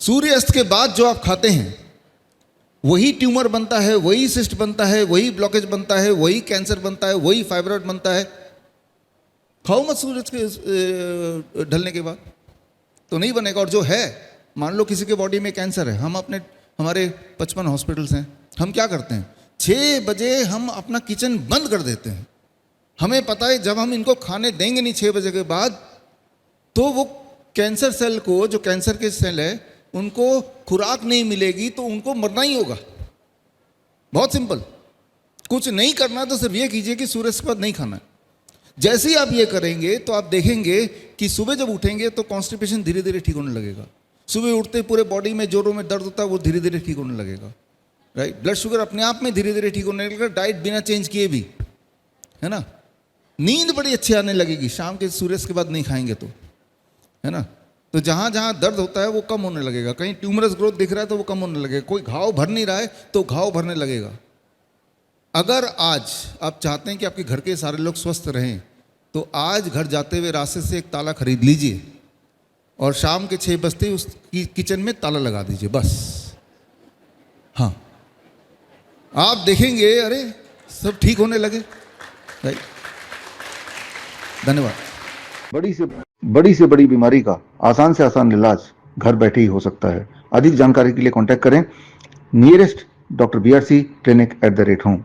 सूर्यास्त के बाद जो आप खाते हैं वही ट्यूमर बनता है, वही सिस्ट बनता है, वही ब्लॉकेज बनता है, वही कैंसर बनता है, वही फाइब्रॉइड बनता है। खाओ मत सूरज के ढलने के बाद, तो नहीं बनेगा। और जो है, मान लो किसी के बॉडी में कैंसर है, हमारे 55 हॉस्पिटल्स हैं, हम क्या करते हैं 6 बजे हम अपना किचन बंद कर देते हैं। हमें पता है जब हम इनको खाने देंगे नहीं 6 बजे के बाद, तो वो कैंसर सेल को, जो कैंसर के सेल है, उनको खुराक नहीं मिलेगी तो उनको मरना ही होगा। बहुत सिंपल, कुछ नहीं करना तो सिर्फ ये कीजिए कि सूरज के बाद नहीं खाना है। जैसे ही आप ये करेंगे तो आप देखेंगे कि सुबह जब उठेंगे तो कॉन्स्टिपेशन धीरे धीरे ठीक होने लगेगा। सुबह उठते पूरे बॉडी में जोरों में दर्द होता है, वो धीरे धीरे ठीक होने लगेगा, राइट। ब्लड शुगर अपने आप में धीरे धीरे ठीक होने लगेगा, डाइट बिना चेंज किए भी, है ना। नींद बड़ी अच्छी आने लगेगी शाम के सूर्यास्त के बाद नहीं खाएंगे तो, है ना। तो जहाँ जहाँ दर्द होता है वो कम होने लगेगा, कहीं ट्यूमरस ग्रोथ दिख रहा है तो वो कम होने लगेगा, कोई घाव भर नहीं रहा है तो घाव भरने लगेगा। अगर आज आप चाहते हैं कि आपके घर के सारे लोग स्वस्थ रहें, तो आज घर जाते हुए रास्ते से एक ताला खरीद लीजिए और शाम के 6 बजते ही उस किचन में ताला लगा दीजिए, बस। हाँ, आप देखेंगे अरे सब ठीक होने लगे, राइट। धन्यवाद। बड़ी से बड़ी बीमारी का आसान से आसान इलाज घर बैठे ही हो सकता है। अधिक जानकारी के लिए कांटेक्ट करें nearest doctor BRC clinic @ home.